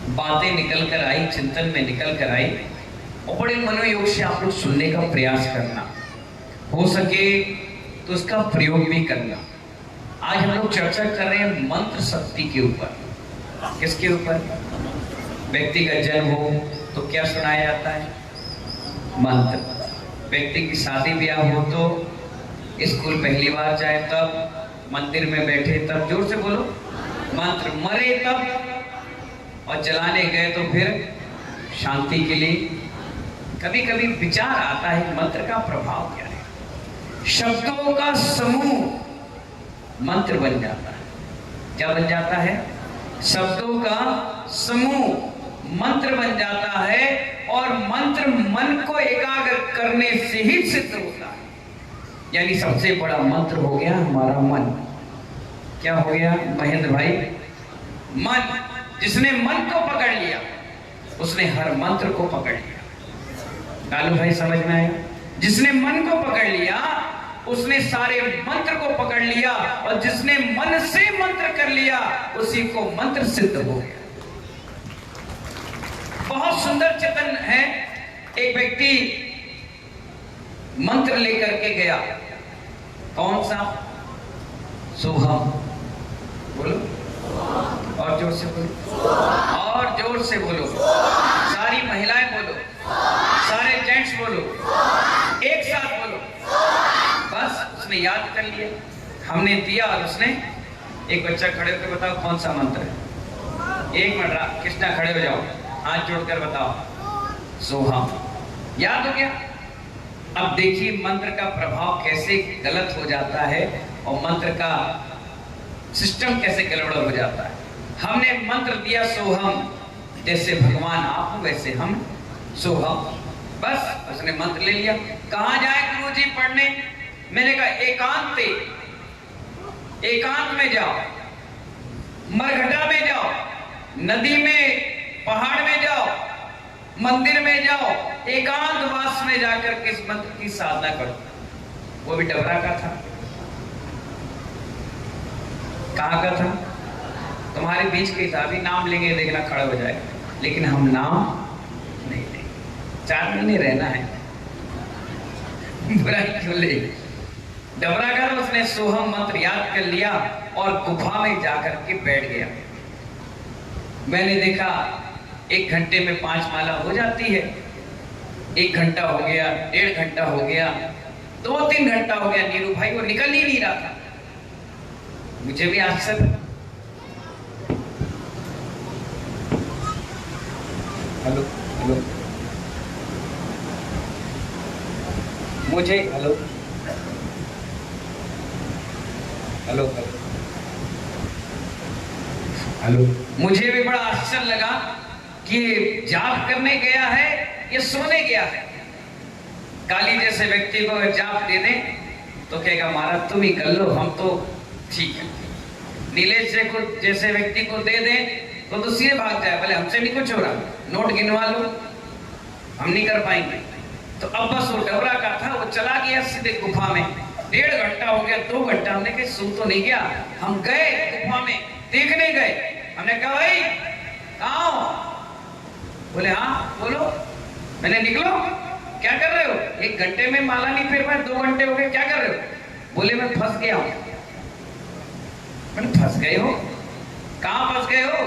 बातें निकल कर आई, चिंतन में निकल कर आई, और बड़े मनोयोग से आप लोग सुनने का प्रयास करना, हो सके तो उसका प्रयोग भी करना। आज हम लोग चर्चा कर रहे हैं मंत्र शक्ति के ऊपर। किसके ऊपर? व्यक्ति का जन्म हो तो क्या सुनाया जाता है? मंत्र। व्यक्ति की शादी ब्याह हो तो स्कूल पहली बार जाए तब, मंदिर में बैठे तब, जोर से बोलो, मंत्र। मरे तब, और जलाने गए तो फिर शांति के लिए। कभी कभी विचार आता है मंत्र का प्रभाव क्या है। शब्दों का समूह मंत्र बन जाता है। क्या बन जाता है? शब्दों का समूह मंत्र बन जाता है, और मंत्र मन को एकाग्र करने से ही सिद्ध होता है। यानी सबसे बड़ा मंत्र हो गया हमारा मन। क्या हो गया महेंद्र भाई? मन। जिसने मन को पकड़ लिया उसने हर मंत्र को पकड़ लिया। कालू भाई समझ में आया? जिसने मन को पकड़ लिया उसने सारे मंत्र को पकड़ लिया, और जिसने मन से मंत्र कर लिया उसी को मंत्र सिद्ध हो गया। बहुत सुंदर चिंतन है। एक व्यक्ति मंत्र लेकर के गया। कौन सा? सोहम। बोलो, और जोर से बोलो, और जोर से बोलो। सारी महिलाएं बोलो, सारे जेंट्स बोलो, एक साथ बोलो। बस उसने याद कर लिया, हमने दिया, और उसने, एक बच्चा खड़े होकर बताओ कौन सा मंत्र है। एक मिनट, कृष्णा खड़े हो जाओ, हाथ जोड़कर बताओ। सोहम। याद हो गया? अब देखिए मंत्र का प्रभाव कैसे गलत हो जाता है, और मंत्र का सिस्टम कैसे गड़बड़ हो जाता है। हमने मंत्र दिया सोहम, जैसे भगवान आप हो वैसे हम सोहम। बस उसने मंत्र ले लिया। कहाँ जाए गुरुजी पढ़ने? मैंने कहा एकांत में जाओ, मरघटा में जाओ, नदी में, पहाड़ में जाओ, मंदिर में जाओ, एकांत वास में जाकर के इस मंत्र की साधना करो। वो भी डबरा का था। कहाँ का था? तुम्हारे बीच के था। अभी नाम लेंगे, देखना खड़ा हो जाएगा, लेकिन हम नाम नहीं लेंगे। 4 महीने रहना है, बुरा क्यों ले। डबरा का उसने सोहम मंत्र याद कर लिया और गुफा में जाकर के बैठ गया। मैंने देखा 1 घंटे में 5 माला हो जाती है। 1 घंटा हो गया, 1.5 घंटा हो गया, 2-3 घंटा हो गया। नीरू भाई वो निकल ही नहीं रहा था। मुझे भी आश्चर्य। हेलो हेलो, मुझे हेलो हेलो हेलो, मुझे भी बड़ा आश्चर्य लगा कि जाप करने गया है या सोने गया है। काली जैसे व्यक्ति को अगर जाप दे दें तो कहेगा महाराज तुम ही कर लो, हम तो ठीक है। नीलेश जैसे व्यक्ति को दे दें तो सीधे भाग जाए, बोले हमसे नहीं कुछ हो रहा, नोट गिनवा लो, हम नहीं कर पाएंगे। तो अब बस वो डबरा का था, वो चला गया सीधे गुफा में। 1.5 घंटा हो गया, 2 घंटा, हमने कहा सो तो नहीं गया। हम गए गुफा में, देखने गए। हमने कहा भाई कहाँ हो? बोले हाँ बोलो। मैंने निकलो, क्या कर रहे हो? 1 घंटे में माला नहीं फेर पाए, 2 घंटे हो गए, क्या कर रहे हो? बोले मैं फंस गया हूं। मैंने फंस गए हो? कहाँ फंस गए हो?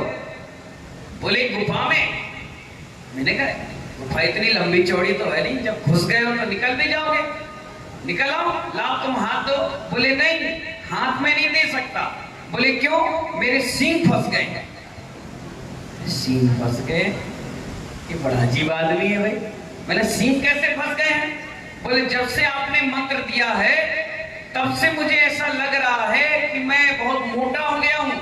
बोले गुफा में। मैंने कहा गुफा इतनी लंबी चौड़ी तो है नहीं, जब घुस गए हो तो निकल भी जाओगे, निकल आओ, लाओ तुम हाथ दो। बोले नहीं, हाथ में नहीं दे सकता। बोले क्यों? मेरे सींग फंस गए। सींग फंस गए? ये बड़ा अजीब आदमी है भाई। मैंने सींग कैसे फंस गए हैं? बोले जब से आपने मंत्र दिया है तब से मुझे ऐसा लग रहा है कि मैं बहुत मोटा हो गया हूं,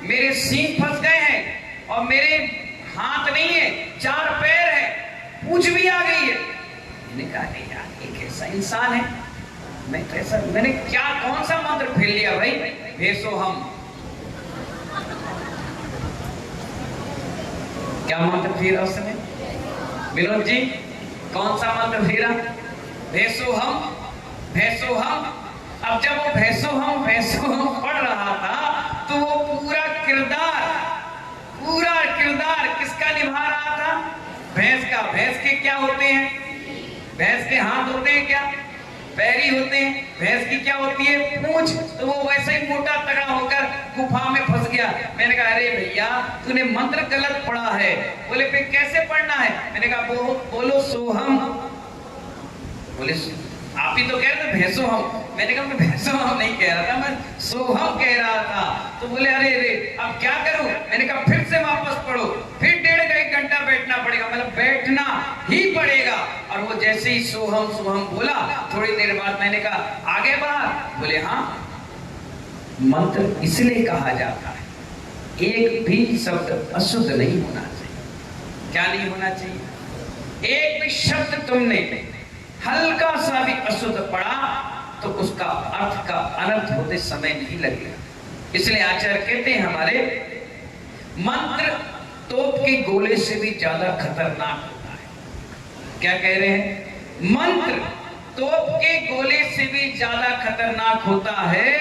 मेरे सींग फंस गए हैं, और मेरे हाथ नहीं है, 4 पैर है, पूंछ भी आ गई है। मैंने कहा नहीं यार, एक ऐसा इंसान है, मैं तो ऐसा, मैंने क्या कौन सा मंत्र फेल लिया भाई? भेसो हम, क्या मंत्र फेरा उस समय? विनोद जी कौन सा मंत्र फेरा? भेसो हम, भेसो हम। अब जब वो भेसो हम पढ़ रहा था तो वो पूरा किरदार किसका भैंस के क्या होते हैं? भैंस के हाथ होते हैं क्या? पैर ही होते हैं। भैंस की क्या होती है? पूंछ। तो वो वैसे ही मोटा तगड़ा होकर गुफा में फंस गया। मैंने कहा अरे भैया तूने मंत्र गलत पढ़ा है। बोले फिर कैसे पढ़ना है? मैंने कहा बोलो सोहम। बोले आप ही तो कह रहे थे भैंसो हम। मैंने कहा मैं भैंसो हम नहीं कह रहा था, मैं सोहम कह रहा था। तो बोले अरे अब क्या करूं? मैंने कहा फिर से वापस पढ़ो, फिर 1.5 घंटा बैठना पड़ेगा। मतलब बैठना ही पड़ेगा। और वो जैसे ही सोहम सोहम बोला, थोड़ी देर बाद मैंने कहा आगे बाहर। बोले हाँ, मंत्र इसलिए कहा जाता है एक भी शब्द अशुद्ध नहीं होना चाहिए। क्या नहीं होना चाहिए? एक भी शब्द तुमने हल्का सा भी अशुद्ध पढ़ा तो उसका अर्थ का अनर्थ होते समय नहीं लगेगा। इसलिए आचार्य कहते हैं हमारे मंत्र तोप के गोले से भी ज्यादा खतरनाक होता है। क्या कह रहे हैं? मंत्र तोप के गोले से भी ज्यादा खतरनाक होता है।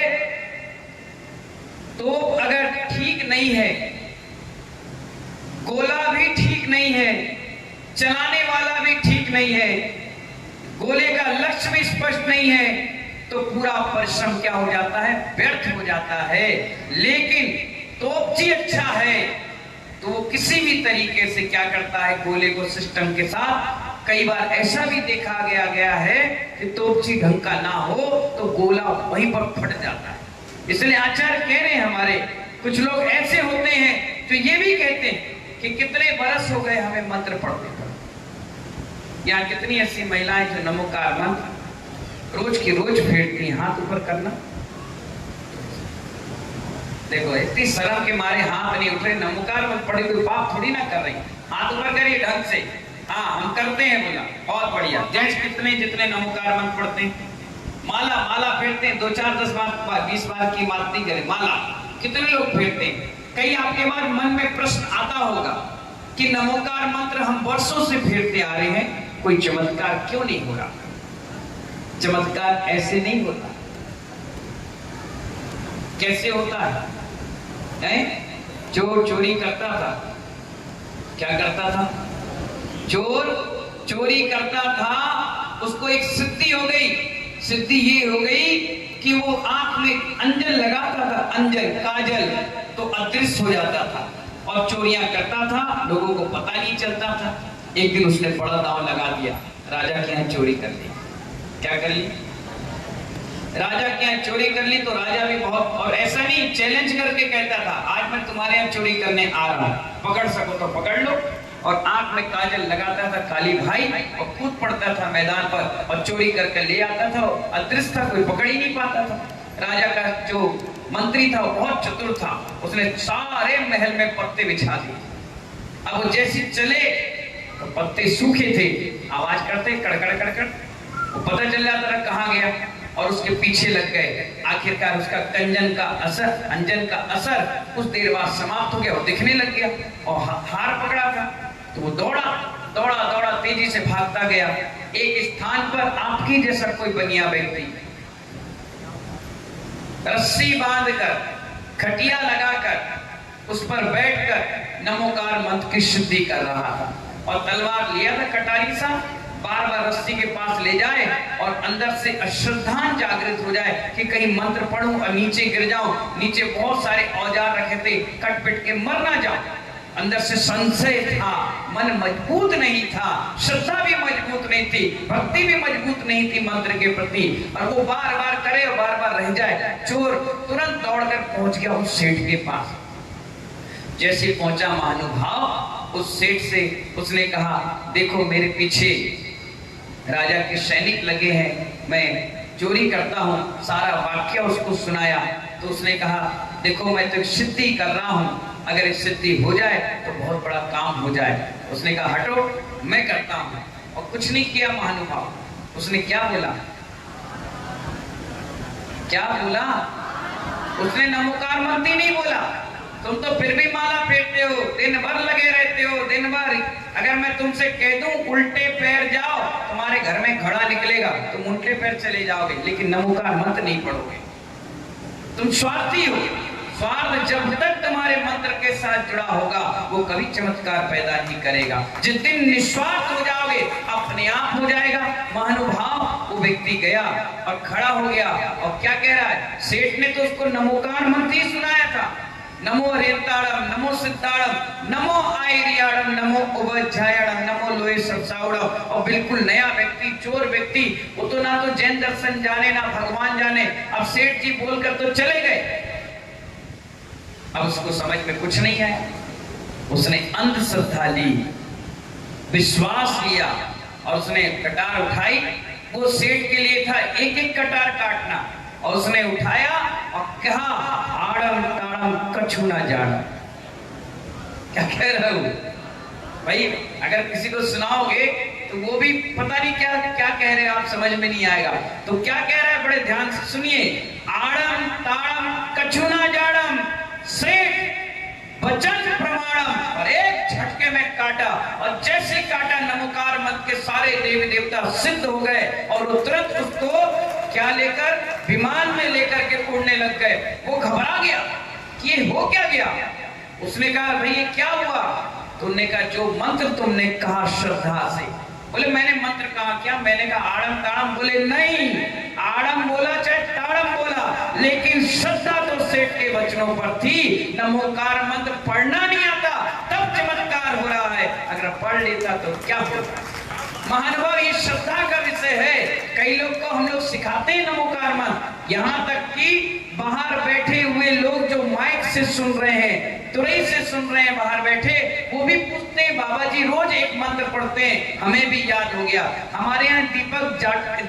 तोप अगर ठीक नहीं है, गोला भी ठीक नहीं है, चलाने वाला भी ठीक नहीं है, गोले का लक्ष्य भी स्पष्ट नहीं है, तो पूरा परिश्रम क्या हो जाता है? व्यर्थ हो जाता है। लेकिन तोपची अच्छा है तो वो किसी भी तरीके से क्या करता है? गोले को सिस्टम के साथ। कई बार ऐसा भी देखा गया है कि तोपची ढंग का ना हो तो गोला वहीं पर फट जाता है। इसलिए आचार्य कह रहे हैं हमारे कुछ लोग ऐसे होते हैं जो ये भी कहते हैं कि कितने बरस हो गए हमें मंत्र पढ़ते पढ़ते। यहाँ कितनी ऐसी महिलाएं जो नमोकार मंत्र रोज की रोज फेरती, हाथ ऊपर करना। देखो इतनी शर्म के मारे हाथ नहीं उठ रहे। नमोकार मंत्र पढ़े कोई पाप थोड़ी ना कर रही। हाथ ऊपर करिए ढंग से। हाँ हम करते हैं। बोला बहुत बढ़िया। जेंट्स कितने जितने नमोकार मंत्र पढ़ते हैं, माला फेरते हैं, 2 4 10 बार 20 बार की बात नहीं करें। माला कितने लोग फेरते हैं? कई आपके बाद मन में प्रश्न आता होगा कि नमोकार मंत्र हम वर्षों से फेरते आ रहे हैं, कोई चमत्कार क्यों नहीं हो रहा? चमत्कार ऐसे नहीं होता। कैसे होता है? चोर चोरी करता था, क्या करता था? चोर चोरी करता था, उसको एक सिद्धि हो गई। सिद्धि ये हो गई कि वो आंख में अंजन लगाता था, अंजन काजल, तो अदृश्य हो जाता था और चोरियां करता था, लोगों को पता नहीं चलता था। एक दिन उसने बड़ा दांव लगा दिया, राजा के यहाँ चोरी कर ली। क्या कर ली? राजा के यहाँ चोरी कर ली। तो राजा भी बहुत, और ऐसा नहीं चैलेंज करके कहता था आज मैं तुम्हारे यहाँ चोरी करने आ रहा हूँ, पकड़ सको तो पकड़ लो। और आंख में काजल लगाता था काली भाई और कूद पड़ता था मैदान पर और चोरी करके ले आता था। अदृश्य था, कोई पकड़ ही नहीं पाता था। राजा का जो मंत्री था वो बहुत चतुर था, उसने सारे महल में पत्ते बिछा दिए। अब वो जैसे चले तो पत्ते सूखे थे, आवाज करते कड़कड़ कड़कड़, वो पता चल जाता था कहाँ गया और उसके पीछे लग गए। आखिरकार उसका कंजन का असर, अंजन का असर कुछ देर बाद समाप्त हो गया और दिखने लग गया और हार पकड़ा था। तो वो दौड़ा तेजी से भागता गया। एक स्थान पर आपकी जैसा कोई बनिया व्यक्ति रस्सी बांधकर, खटिया लगाकर उस पर बैठकर नमोकार मंत्र की शुद्धि कर रहा था और तलवार लिया था कटारी सा, बार बार रस्सी के पास ले जाए और अंदर से अश्रद्धान जागृत हो जाए कि कहीं मंत्र पढ़ूं और नीचे गिर जाऊं। नीचे बहुत सारे औजार रखे थे, कट पिट के मर ना जाऊं। अंदर से संशय था, मन मजबूत नहीं था, श्रद्धा भी मजबूत नहीं थी, भक्ति भी मजबूत नहीं थी मंत्र के प्रति, और वो बार बार करे और बार बार रह जाए। चोर तुरंत दौड़कर पहुंच गया उस सेठ के पास। जैसे पहुंचा महानुभाव, उस सेठ से उसने कहा देखो मेरे पीछे राजा के सैनिक लगे हैं, मैं चोरी करता हूँ। सारा वाक्य उसको सुनाया। तो उसने कहा देखो मैं तो सिद्धि कर रहा हूँ, अगर इस सिद्धि हो जाए तो बहुत बड़ा काम हो जाए। उसने कहा हटो मैं करता हूँ, और कुछ नहीं किया महानुभाव। उसने क्या बोला? क्या बोला? उसने नमोकार मंत्र नहीं बोला। तुम तो फिर भी माला फेरते हो, दिन भर लगे रहते हो, दिन भर। अगर मैं तुमसे कह दूं उल्टे पैर जाओ, तुम्हारे घर में घड़ा निकलेगा, तुम उल्टे पैर चले जाओगे, लेकिन नमोकार मंत्र नहीं पढ़ोगे। तुम स्वार्थी हो। स्वार्थ जब तक तुम्हारे मंत्र के साथ जुड़ा होगा वो कभी चमत्कार पैदा नहीं करेगा। जिस दिन निस्वार्थ हो जाओगे अपने आप हो जाएगा। महानुभाव वो व्यक्ति गया और खड़ा हो गया और क्या कह रहा है, सेठ ने तो उसको नमोकार मंत्र ही सुनाया था, नमो हरियंताड़म, नमो सिद्धाड़म, नमो आयरियाड़म, नमो उभयध्यायड़म, नमो लोहे सरसावड़म। और बिल्कुल नया व्यक्ति, चोर व्यक्ति, वो तो ना तो जैन दर्शन जाने ना भगवान जाने, अब सेठ जी बोलकर तो चले गए। अब उसको समझ में कुछ नहीं आया, उसने अंधश्रद्धा ली, विश्वास लिया और उसने कटार उठाई। वो सेठ के लिए था एक एक कटार काटना, और उसने उठाया और कहा आड़म ताड़म कछु ना जाड़म। क्या कह रहा हूं भाई, अगर किसी को सुनाओगे तो वो भी पता नहीं क्या क्या कह रहे हैं, आप समझ में नहीं आएगा। तो क्या कह रहा है, बड़े ध्यान से सुनिए, आड़म ताड़म कछु ना जाड़म, सेठ वचन प्रमाणम, और एक झटके में काटा, और जैसे काटा नमोकार मंत्र के सारे देवी देवता सिद्ध हो गए और वो तुरंत उसको क्या लेकर, विमान में लेकर के उड़ने लग गए। वो घबरा गया कि ये हो क्या गया। उसने कहा भाई ये क्या हुआ। तुमने कहा जो मंत्र तुमने कहा श्रद्धा से। बोले मैंने मंत्र कहा क्या, मैंने कहा आड़म ताड़म। बोले नहीं, आड़म बोला चाहे ताड़म बोला, लेकिन श्रद्धा तो सेठ के वचनों पर थी। नमोकार मंत्र पढ़ना नहीं आता तब चमत्कार हो रहा है, अगर पढ़ लेता तो क्या होता। महानुभाव ये श्रद्धा का विषय है। कई लोग को हम लोग सिखाते हैं नमोकार मंत्र, यहाँ तक कि बाहर बैठे हुए लोग जो माइक से सुन रहे हैं, तुरई से सुन रहे हैं बाहर बैठे, वो भी पूछते हैं बाबा जी रोज एक मंत्र पढ़ते हैं, हमें भी याद हो गया। हमारे यहाँ दीपक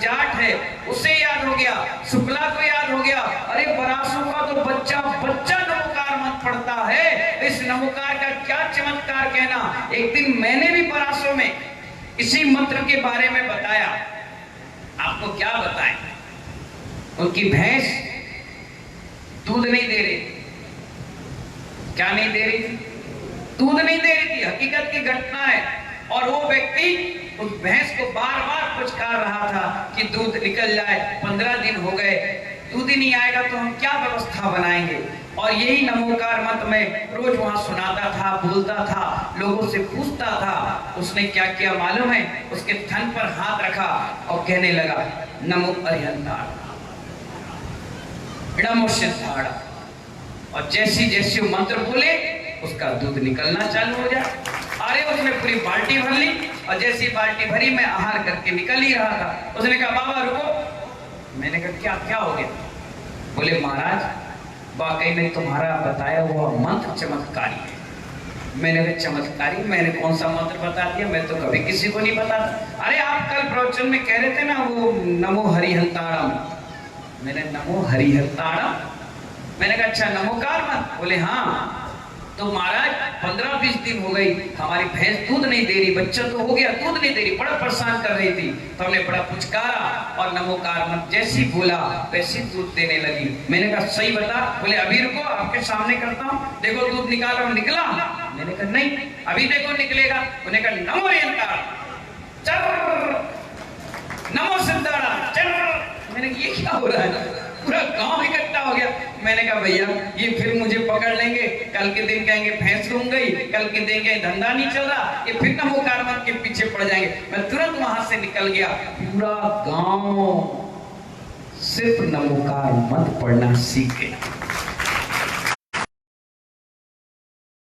जाट है, उसे याद हो गया, शुक्ला को याद हो गया। अरे बरासों का तो बच्चा बच्चा नमोकार मंत्र पढ़ता है, इस नमोकार का क्या चमत्कार कहना। एक दिन मैंने भी बरासों में इसी मंत्र के बारे में बताया। आपको क्या बताएं, उनकी भैंस दूध नहीं दे रही। क्या नहीं दे रही थी? दूध नहीं दे रही थी, हकीकत की घटना है। और वो व्यक्ति उस भैंस को बार बार पुचकार रहा था कि दूध निकल जाए। 15 दिन हो गए, दूध ही नहीं आएगा तो हम क्या व्यवस्था बनाएंगे। और यही नमोकार मंत्र में रोज वहां सुनाता था, बोलता था, लोगों से पूछता था। उसने क्या किया मालूम है, उसके थन पर हाथ रखा और कहने लगा नमो अरिहंताड़, नमो सिद्धाड़। और जैसी जैसी वो मंत्र बोले उसका दूध निकलना चालू हो जाए। अरे उसने पूरी बाल्टी भर ली, और जैसी बाल्टी भरी मैं आहार करके निकल ही रहा था। उसने कहा बाबा रुको। मैंने कहा क्या क्या हो गया। बोले महाराज वाकई में तुम्हारा बताया हुआ मंत्र चमत्कारी है। मैंने कहा चमत्कारी, मैंने कौन सा मंत्र बता दिया, मैं तो कभी किसी को नहीं बताता। अरे आप कल प्रवचन में कह रहे थे ना वो नमो हरिहंताड़म। मैंने नमो हरिहंताड़म, मैंने कहा अच्छा नमोकार मंत्र। बोले हाँ। तो महाराज 15-20 दिन हो गई हमारी भैंस दूध नहीं दे रही, बच्चा तो हो गया दूध नहीं दे रही, बड़ा परेशान कर रही थी। तो हमने बड़ा पुचकारा और नमोकार मंत्र जैसी बोला वैसी दूध देने लगी। मैंने कहा सही बता। बोले अभी रुको आपके सामने करता हूँ, देखो दूध निकालो। निकला। मैंने कहा नहीं अभी देखो निकलेगा। उन्होंने कहा नमो हरिहंताड़ चर, नमो सिद्धाड़ा चर। मैंने कहा ये क्या हो रहा है, पूरा गांव इकट्ठा हो गया। मैंने कहा भैया ये फिर मुझे पकड़ लेंगे, कल के दिन कहेंगे भैंस घूम गई, कल के दिन कहेंगे धंधा नहीं चल रहा, ये फिर नमोकार मंत्र के पीछे पड़ जाएंगे। मैं तुरंत वहां से निकल गया। पूरा गांव सिर्फ नमोकार मंत्र पढ़ना सीख गया।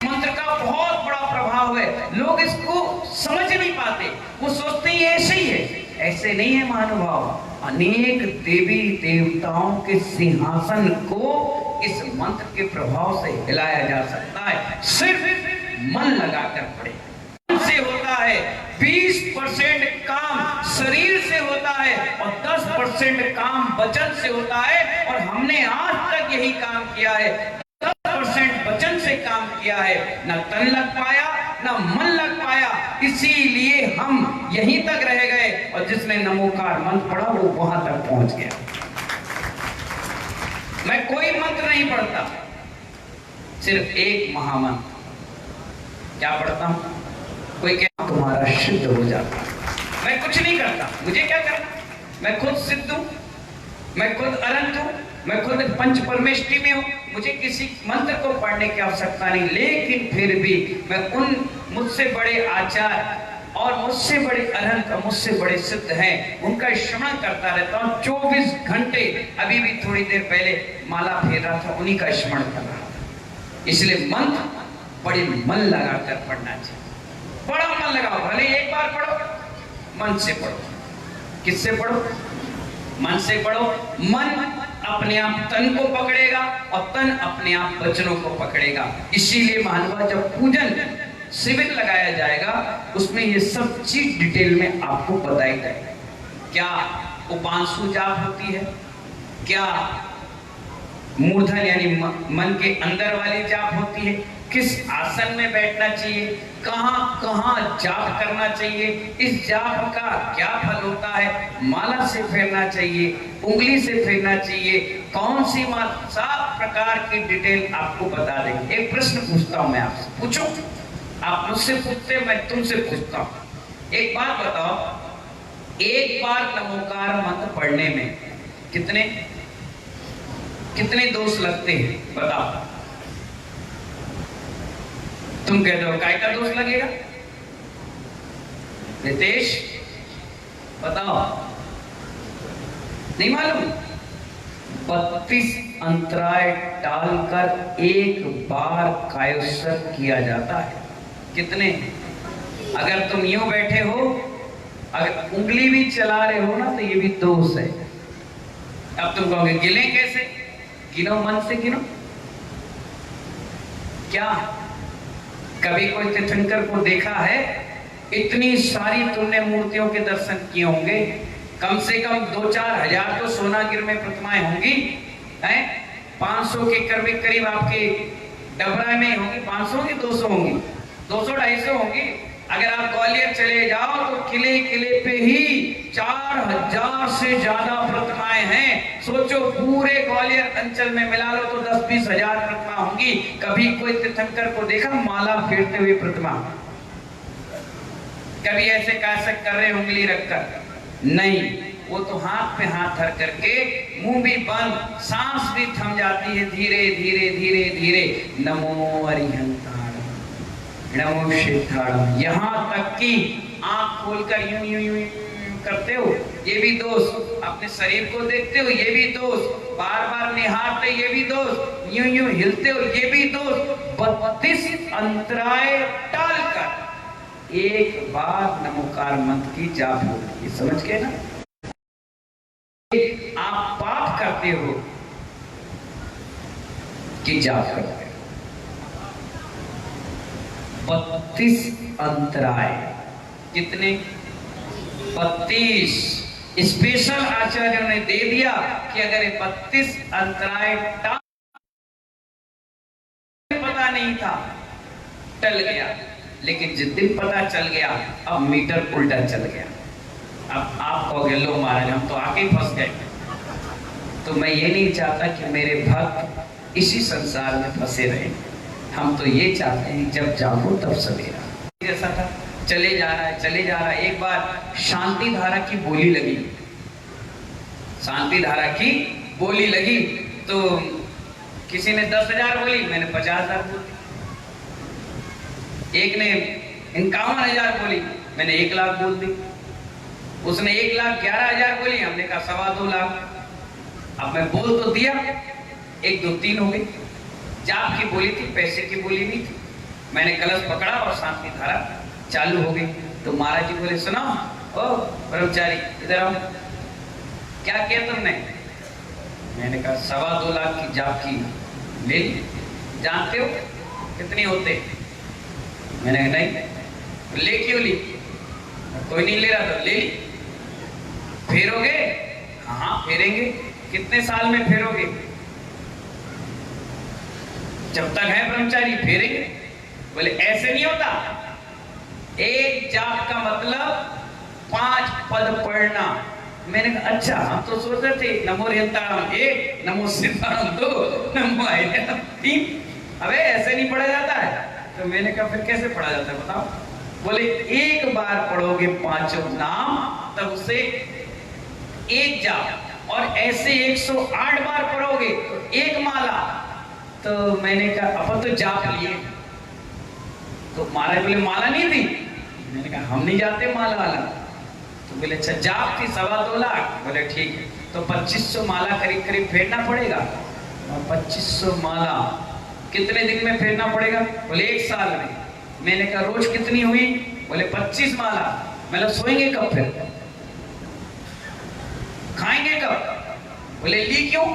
मंत्र का बहुत बड़ा प्रभाव है, लोग इसको समझ नहीं पाते, वो सोचते हैं ऐसे ही है। ऐसे नहीं है महानुभाव। अनेक देवी देवताओं के सिंहासन को इस मंत्र के प्रभाव से हिलाया जा सकता है, सिर्फ मन लगाकर पड़े। मन से होता है 20% काम शरीर से होता है और 10% काम वचन से होता है। और हमने आज तक यही काम किया है, 10% वचन से काम किया है, न तन लग पाया न मन लग पाया, इसीलिए हम यहीं तक रह गए। और जिसने नमोकार मंत्र पढ़ा वो वहां तक पहुंच गया। मैं कोई मंत्र नहीं पढ़ता, सिर्फ एक महामंत्र। क्या पढ़ता हूं? कोई कहता तुम्हारा सिद्ध हो जाता। मैं कुछ नहीं करता, मुझे क्या करना, मैं खुद सिद्ध हूं, मैं खुद अनंत हूं, मैं खुद पंच परमेष्टि में हूं। मुझे किसी मंत्र को पढ़ने की आवश्यकता नहीं, लेकिन फिर भी मैं उन मुझसे बड़े आचार्य और मुझसे बड़े अनंत और मुझसे बड़े सिद्ध हैं, उनका स्मरण करता रहता हूँ 24 घंटे। अभी भी थोड़ी देर पहले माला फेर रहा था, उन्हीं का स्मरण कर रहा था। इसलिए मंत्र बड़े मन लगाकर पढ़ना चाहिए, बड़ा मन लगाओ, भले एक बार पढ़ो, मन से पढ़ो। किससे पढ़ो? मन से पढ़ो। मन अपने आप तन को पकड़ेगा और तन अपने आप वचनों को पकड़ेगा। इसीलिए महानुभाव जब पूजन शिविर लगाया जाएगा उसमें ये सब चीज डिटेल में आपको बताई जाएगी। क्या उपांशु जाप होती है, क्या मूर्धन यानी मन के अंदर वाली जाप होती है, किस आसन में बैठना चाहिए, कहां कहां जाप करना चाहिए, इस जाप का क्या फल होता है, माला से फेरना चाहिए, उंगली से फेरना चाहिए, कौन सी माला, सब प्रकार की डिटेल आपको बता देंगे। एक प्रश्न पूछता हूं मैं आपसे, पूछो। आप मुझसे पूछते, मैं तुमसे पूछता हूं। एक बात बताओ, एक बार नमोकार मंत्र पढ़ने में कितने दोष लगते हैं? बताओ। तुम कहते हो काय का दोष लगेगा? रितेश बताओ, नहीं मालूम? 32 अंतराय डालकर एक बार कायोत्सर्ग किया जाता है। कितने? अगर तुम यूं बैठे हो, अगर उंगली भी चला रहे हो ना, तो ये भी दोष है। अब तुम कहोगे गिने कैसे? गिनो, मन से गिनो। क्या कभी कोई तीर्थंकर को देखा है? इतनी सारी तुमने मूर्तियों के दर्शन किए होंगे, कम से कम 2-4 हजार तो सोनागिर में प्रतिमाएं होंगी, हैं? 500 के करीब आपके डबरा में होंगी। 500 की 200 होंगी, 200-250 होंगी। अगर आप ग्वालियर चले जाओ तो किले किले पे ही 4000 से ज्यादा प्रतिमाएं हैं। सोचो पूरे ग्वालियर अंचल में मिला लो तो 10-20 हजार प्रतिमा होंगी। कभी कोई तीर्थंकर को देखा माला फेरते हुए प्रतिमा? कभी ऐसे कैसे कर रहे उंगली रखकर? नहीं, वो तो हाथ पे हाथ धर करके, मुंह भी बंद, सांस भी थम जाती है, धीरे धीरे धीरे धीरे नमो अरिहंताणम, नमो सिद्धाणम, यहां तक कि आंख खोलकर यूं यूं यूं करते हो, ये भी दोष। अपने शरीर को देखते हो, ये भी दोष। बार बार निहारते, ये भी दोष। यूं यूं हिलते हो, ये भी दोष। 32 अंतराय टालकर एक बार नमोकार मंत्र की जाप होती है। समझ गए ना? आप पाप करते हो कि जाप करते हो। 32 अंतराय, कितने? 32। स्पेशल आचार्यों ने दे दिया कि अगर ये 32 अंतराय पता नहीं था, टल गया, लेकिन जिस दिन पता चल गया, अब मीटर उल्टा चल गया। अब आप कहोगे लो महाराज हम तो आके ही फंस गए। तो मैं ये नहीं चाहता कि मेरे भक्त इसी संसार में फंसे रहे। हम तो ये चाहते हैं जब जागो तब सवेरा। जैसा था, चले जा रहा है, चले जा रहा है। एक बार शांति धारा की बोली लगी, शांति धारा की बोली लगी, तो किसी ने 10,000 बोली, मैंने 50,000 बोली। एक ने 51,000 बोली, मैंने 1 लाख बोल दी। उसने 1,11,000 बोली, हमने कहा 2.25 लाख। अब मैं बोल तो दिया, 1, 2, 3 हो गई। जाप की बोली थी, पैसे की बोली नहीं थी। मैंने कलश पकड़ा और शांति धारा चालू हो गई। तो महाराज जी बोले सुनो, ओ ब्रह्मचारी इधर आओ, क्या किया तुमने? मैंने कहा 2.25 लाख की जाप की ले ली। जानते हो कितनी होते? मैंने कहा नहीं। ले क्यों ली? कोई नहीं ले रहा तो ले ली। फेरोगे? हाँ फेरेंगे। कितने साल में फेरोगे? जब तक है ब्रह्मचारी फेरेंगे। बोले ऐसे नहीं होता, एक जाप का मतलब 5 पद पढ़ना। मैंने कहा अच्छा, हम तो सोच रहे थे नमो अरिहंताणम 1, नमो सिद्धाणम 2, नमो अरिहंताणम 3। अबे ऐसे नहीं पढ़ा जाता है। तो मैंने कहा फिर कैसे पढ़ा जाता है बताओ? बोले एक बार पढ़ोगे 5 नाम, तब उसे एक जाप, और ऐसे 108 बार पढ़ोगे तो एक माला, तो मैंने कहा अपन तो जाप लिए, तो महाराज बोले माला नहीं थी। मैंने कहा हम नहीं जाते माला वाला। तो बोले अच्छा जाप थी 2.25 लाख। बोले ठीक है, तो 2500 माला करीब करीब फेरना पड़ेगा। और 2500 माला कितने दिन में फेरना पड़ेगा? बोले 1 साल में। मैंने कहा रोज कितनी हुई? बोले 25 माला। मतलब सोएंगे कब, फिर खाएंगे कब? बोले ली क्यों?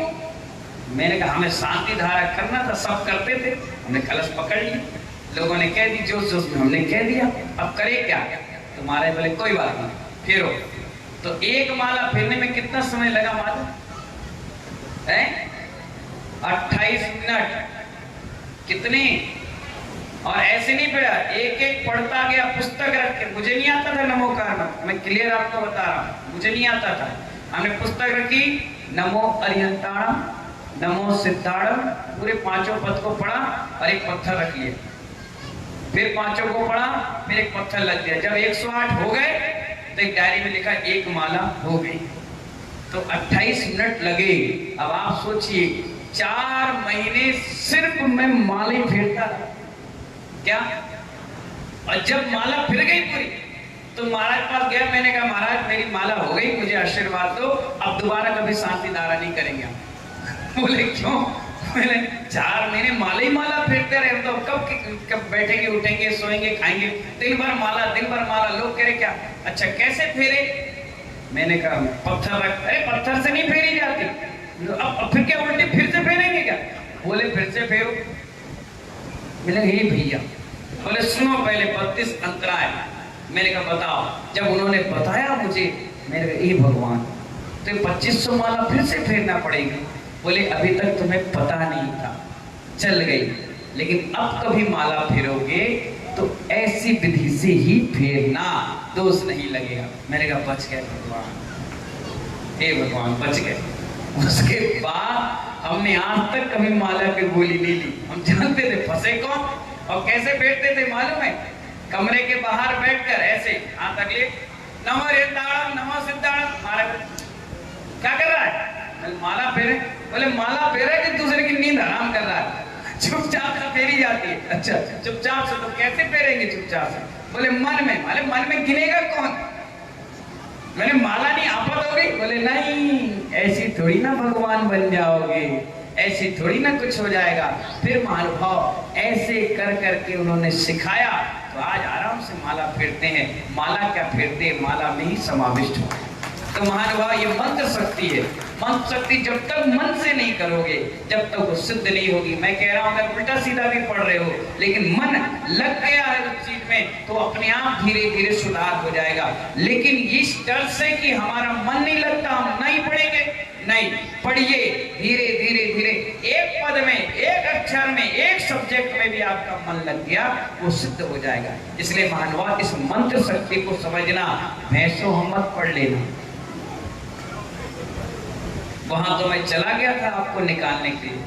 मैंने कहा हमें शांति धारा करना था, सब करते थे, हमने कलश पकड़ लिया, लोगों ने कह दी जोश जोश में, हमने कह दिया, अब करे क्या? तो महाराज बोले कोई बात नहीं, फेरो। तो 1 माला फेरने में कितना समय लगा मालूम है? 28 मिनट। कितने? और ऐसे नहीं पढ़ा, एक एक पढ़ता गया, पुस्तक रख के। मुझे नहीं आता था नमोकार, मैं क्लियर आपको बता रहा हूं, मुझे नहीं आता था। हमने पुस्तक रखी, नमो अरिहंताणम, नमो सिद्धाणम, पूरे 5 पद को पढ़ा और एक पत्थर रख लिया। फिर 5 को पढ़ा, फिर एक पत्थर लग गया। जब 108 हो गए तो एक डायरी में लिखा 1 माला हो गई। तो 28 मिनट लगे। अब आप सोचिए 4 महीने सिर्फ मैं माला ही फेरता था क्या। और जब माला फिर गई पूरी, तो महाराज पास गया, मैंने कहा महाराज मेरी माला हो गई, मुझे आशीर्वाद दो, अब दोबारा कभी शांति धारा नहीं करेंगे हम। बोले क्यों? बोले 4 महीने माला ही माला फेरते रहे, तो कब बैठेंगे, उठेंगे, सोएंगे, खाएंगे, दिन भर माला, दिन भर माला। लोग कह रहे क्या, अच्छा कैसे फेरे? मैंने कहा पत्थर रख। अरे पत्थर से नहीं फेरी जाती। अब फिर क्या उल्टी फिर से फेरेंगे क्या? बोले फिर से फेरो। मैंने कहा भैया, बोले सुनो पहले 32 अंतराय। मैंने कहा बताओ। जब उन्होंने बताया मुझे, मैंने कहा ये भगवान, तो 2500 माला फिर से फेरना पड़ेगी। बोले अभी तक तुम्हें पता नहीं था, चल गई, लेकिन अब कभी माला फेरोगे तो ऐसी विधि से ही फेरना, दोष नहीं लगेगा। मैंने कहा बच गए भगवान, हे भगवान बच गए। उसके बाद हमने आज तक कभी माला की गोली नहीं ली। हम जानते थे फंसे कौन और कैसे बैठते थे मालूम है? कमरे के बाहर बैठकर ऐसे हाथ अगले, नमो रिंदाणम, नमो सिद्धाणम। महाराज क्या कर रहा है? माला फेरे। बोले माला फेरे कि दूसरे की नींद हराम कर रहा है? चुपचाप से फेरी जाती है। अच्छा चुपचाप से, तो कैसे फेरेंगे चुपचाप से? बोले मन में। बोले मन में गिनेगा कौन? मैंने माला नहीं आफत हो गई? बोले नहीं, ऐसी थोड़ी ना भगवान बन जाओगे, ऐसी थोड़ी ना कुछ हो जाएगा। फिर महानुभाव ऐसे कर करके उन्होंने सिखाया, तो आज आराम से माला फेरते हैं। माला क्या फेरते हैं, माला में ही समाविष्ट हो। तो महानुभाव ये मंत्र शक्ति है। मंत्र शक्ति जब तक मन से नहीं करोगे, जब तक वो सिद्ध नहीं होगी। मैं कह रहा हूं अगर उल्टा सीधा भी पढ़ रहे हो, लेकिन मन लग गया है उस चीज में, तो अपने आप धीरे धीरे सुधार हो जाएगा। लेकिन इस डर से कि हमारा मन नहीं लगता, हम नहीं पढ़ेंगे, नहीं पढ़िए, धीरे धीरे धीरे एक पद में, एक अक्षर में, एक सब्जेक्ट में भी आपका मन लग गया, वो सिद्ध हो जाएगा। इसलिए महानुभाव इस मंत्र शक्ति को समझना, भैंसो हम मत पढ़ लेना। वहां तो मैं चला गया था आपको निकालने के लिए,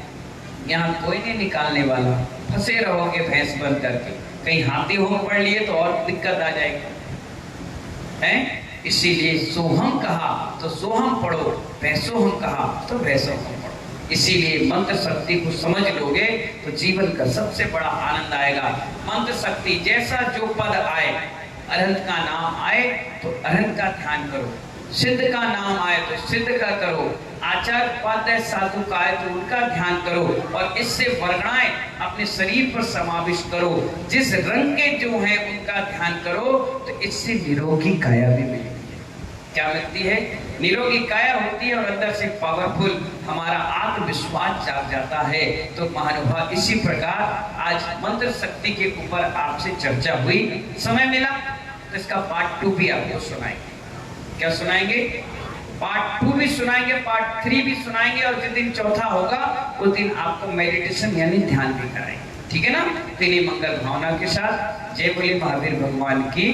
यहाँ कोई नहीं निकालने वाला। फंसे रहोगे भैंस बन करके। कहीं हाथी होम पढ़ लिए तो और दिक्कत आ जाएगी, हैं? इसीलिए सोहम कहा तो सोहम पढ़ो, भैंसोहम कहा तो भैंसोहम पढ़ो। इसीलिए मंत्र शक्ति को समझ लोगे तो जीवन का सबसे बड़ा आनंद आएगा। मंत्र शक्ति जैसा जो पद आए, अरहंत का नाम आए तो अरहंत का ध्यान करो, सिद्ध का नाम आए तो सिद्ध का करो, आचार्य उपाध्याय साधु का आए तो उनका ध्यान करो, और इससे वर्णाएं अपने शरीर पर समाविष्ट करो। जिस रंग के जो हैं उनका ध्यान करो, तो इससे निरोगी काया भी मिलेगी। क्या मिलती है? निरोगी काया होती है, और अंदर से पावरफुल हमारा आत्मविश्वास जाग जाता है। तो महानुभाव इसी प्रकार आज मंत्र शक्ति के ऊपर आपसे चर्चा हुई। समय मिला तो इसका पार्ट 2 भी आपको सुनाएंगे। क्या सुनाएंगे? पार्ट 2 भी सुनाएंगे, पार्ट 3 भी सुनाएंगे, और जिस दिन चौथा होगा उस दिन आपको मेडिटेशन यानी ध्यान भी कराएंगे। ठीक है ना? तेरी मंगल भावना के साथ जय बोले महावीर भगवान की।